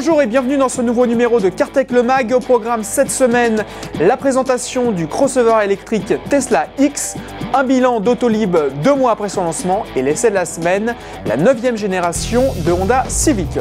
Bonjour et bienvenue dans ce nouveau numéro de CarTech le Mag. Au programme cette semaine, la présentation du crossover électrique Tesla X, un bilan d'Autolib 2 mois après son lancement et l'essai de la semaine, la 9e génération de Honda Civic.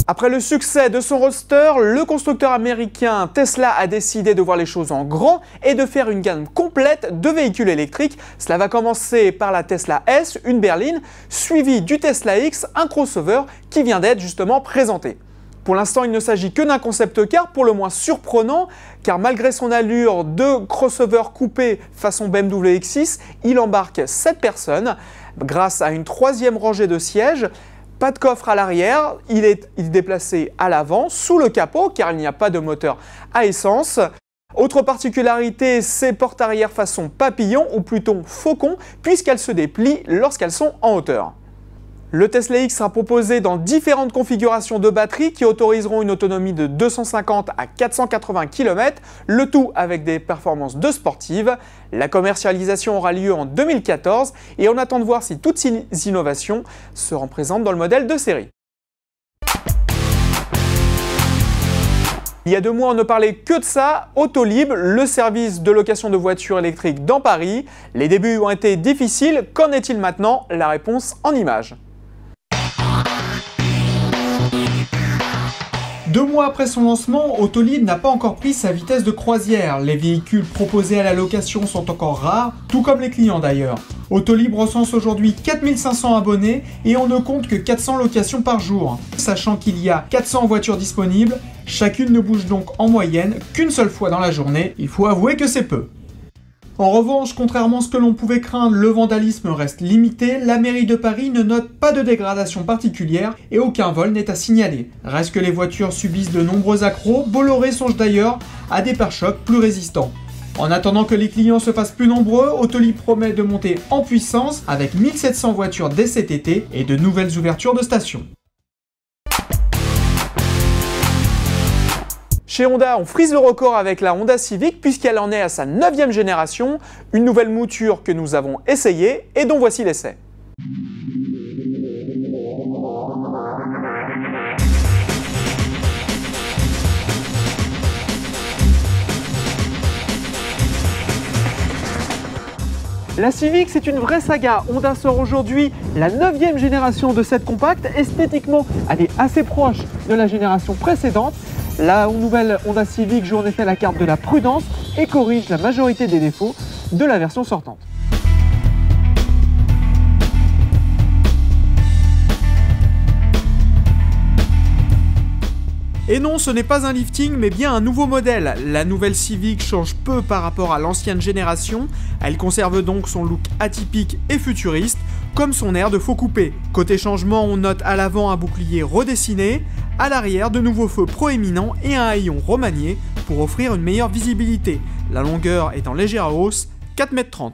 Après le succès de son roadster, le constructeur américain Tesla a décidé de voir les choses en grand et de faire une gamme complète de véhicules électriques. Cela va commencer par la Tesla S, une berline, suivie du Tesla X, un crossover qui vient d'être justement présenté. Pour l'instant, il ne s'agit que d'un concept car pour le moins surprenant, car malgré son allure de crossover coupé façon BMW X6, il embarque 7 personnes grâce à une 3e rangée de sièges. Pas de coffre à l'arrière, il est déplacé à l'avant, sous le capot, car il n'y a pas de moteur à essence. Autre particularité, ses portes arrière façon papillon, ou plutôt faucon, puisqu'elles se déplient lorsqu'elles sont en hauteur. Le Tesla X sera proposé dans différentes configurations de batterie qui autoriseront une autonomie de 250 à 480 km, le tout avec des performances de sportive. La commercialisation aura lieu en 2014 et on attend de voir si toutes ces innovations seront présentes dans le modèle de série. Il y a 2 mois, on ne parlait que de ça, Autolib, le service de location de voitures électriques dans Paris. Les débuts ont été difficiles, qu'en est-il maintenant? La réponse en images. 2 mois après son lancement, Autolib n'a pas encore pris sa vitesse de croisière. Les véhicules proposés à la location sont encore rares, tout comme les clients d'ailleurs. Autolib recense aujourd'hui 4500 abonnés et on ne compte que 400 locations par jour. Sachant qu'il y a 400 voitures disponibles, chacune ne bouge donc en moyenne qu'une seule fois dans la journée. Il faut avouer que c'est peu. En revanche, contrairement à ce que l'on pouvait craindre, le vandalisme reste limité, la mairie de Paris ne note pas de dégradation particulière et aucun vol n'est à signaler. Reste que les voitures subissent de nombreux accros, Bolloré songe d'ailleurs à des pare-chocs plus résistants. En attendant que les clients se fassent plus nombreux, Autolib promet de monter en puissance avec 1700 voitures dès cet été et de nouvelles ouvertures de stations. Chez Honda, on frise le record avec la Honda Civic puisqu'elle en est à sa 9e génération, une nouvelle mouture que nous avons essayée et dont voici l'essai. La Civic, c'est une vraie saga. Honda sort aujourd'hui la 9e génération de cette compacte. Esthétiquement, elle est assez proche de la génération précédente. La nouvelle Honda Civic joue en effet la carte de la prudence et corrige la majorité des défauts de la version sortante. Et non, ce n'est pas un lifting, mais bien un nouveau modèle. La nouvelle Civic change peu par rapport à l'ancienne génération. Elle conserve donc son look atypique et futuriste, comme son air de faux coupé. Côté changement, on note à l'avant un bouclier redessiné, à l'arrière de nouveaux feux proéminents et un haillon remanié pour offrir une meilleure visibilité. La longueur est en légère hausse, 4,30 m.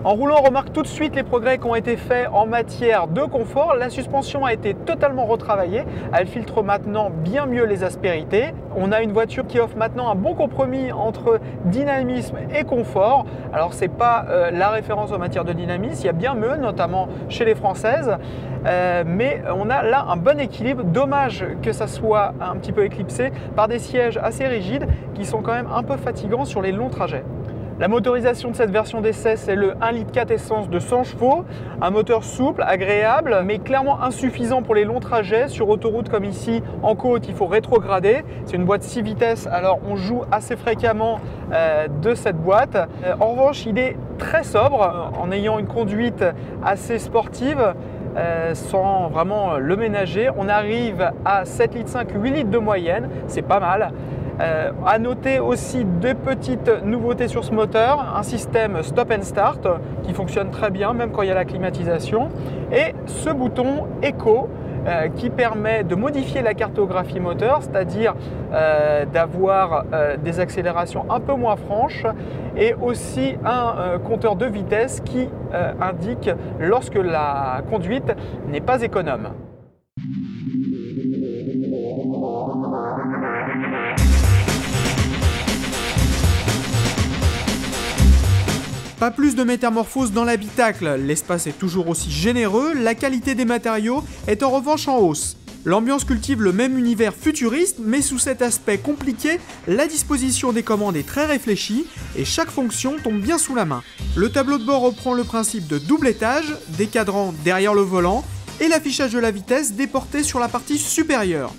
En roulant, on remarque tout de suite les progrès qui ont été faits en matière de confort. La suspension a été totalement retravaillée. Elle filtre maintenant bien mieux les aspérités. On a une voiture qui offre maintenant un bon compromis entre dynamisme et confort. Alors, ce n'est pas la référence en matière de dynamisme. Il y a bien mieux, notamment chez les Françaises. Mais on a là un bon équilibre. Dommage que ça soit un petit peu éclipsé par des sièges assez rigides qui sont quand même un peu fatigants sur les longs trajets. La motorisation de cette version d'essai, c'est le 1,4 litre essence de 100 chevaux, un moteur souple, agréable, mais clairement insuffisant pour les longs trajets. Sur autoroute comme ici, en côte, il faut rétrograder. C'est une boîte 6 vitesses, alors on joue assez fréquemment de cette boîte. En revanche, il est très sobre, en ayant une conduite assez sportive, sans vraiment le ménager. On arrive à 7,5 litres, 8 litres de moyenne, c'est pas mal. À noter aussi deux petites nouveautés sur ce moteur, un système stop and start qui fonctionne très bien même quand il y a la climatisation et ce bouton Eco qui permet de modifier la cartographie moteur, c'est-à-dire d'avoir des accélérations un peu moins franches et aussi un compteur de vitesse qui indique lorsque la conduite n'est pas économe. Pas plus de métamorphose dans l'habitacle, l'espace est toujours aussi généreux, la qualité des matériaux est en revanche en hausse. L'ambiance cultive le même univers futuriste, mais sous cet aspect compliqué, la disposition des commandes est très réfléchie et chaque fonction tombe bien sous la main. Le tableau de bord reprend le principe de double étage, des cadrans derrière le volant et l'affichage de la vitesse déporté sur la partie supérieure.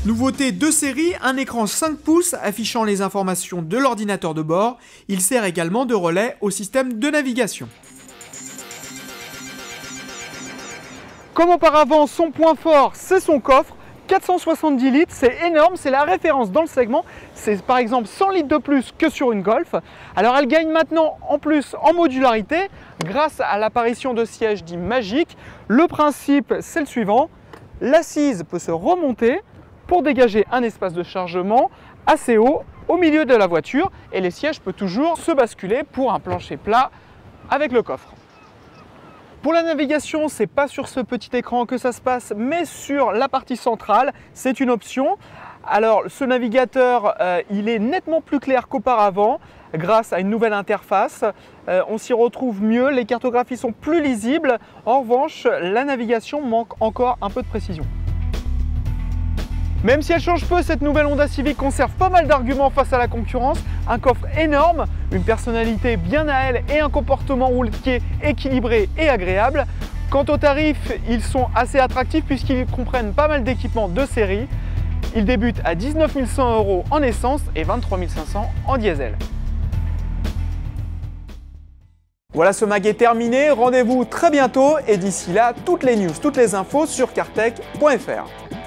Nouveauté de série, un écran 5 pouces affichant les informations de l'ordinateur de bord. Il sert également de relais au système de navigation. Comme auparavant, son point fort, c'est son coffre. 470 litres, c'est énorme, c'est la référence dans le segment. C'est par exemple 100 litres de plus que sur une Golf. Alors elle gagne maintenant en plus en modularité grâce à l'apparition de sièges dits magiques. Le principe, c'est le suivant. L'assise peut se remonter pour dégager un espace de chargement assez haut au milieu de la voiture et les sièges peuvent toujours se basculer pour un plancher plat avec le coffre. Pour la navigation, c'est pas sur ce petit écran que ça se passe, mais sur la partie centrale, c'est une option. Alors ce navigateur, il est nettement plus clair qu'auparavant grâce à une nouvelle interface. On s'y retrouve mieux, les cartographies sont plus lisibles. En revanche, la navigation manque encore un peu de précision. Même si elle change peu, cette nouvelle Honda Civic conserve pas mal d'arguments face à la concurrence. Un coffre énorme, une personnalité bien à elle et un comportement routier équilibré et agréable. Quant aux tarifs, ils sont assez attractifs puisqu'ils comprennent pas mal d'équipements de série. Ils débutent à 19 100 € en essence et 23 500 en diesel. Voilà, ce mag est terminé. Rendez-vous très bientôt et d'ici là, toutes les news, toutes les infos sur cartech.fr.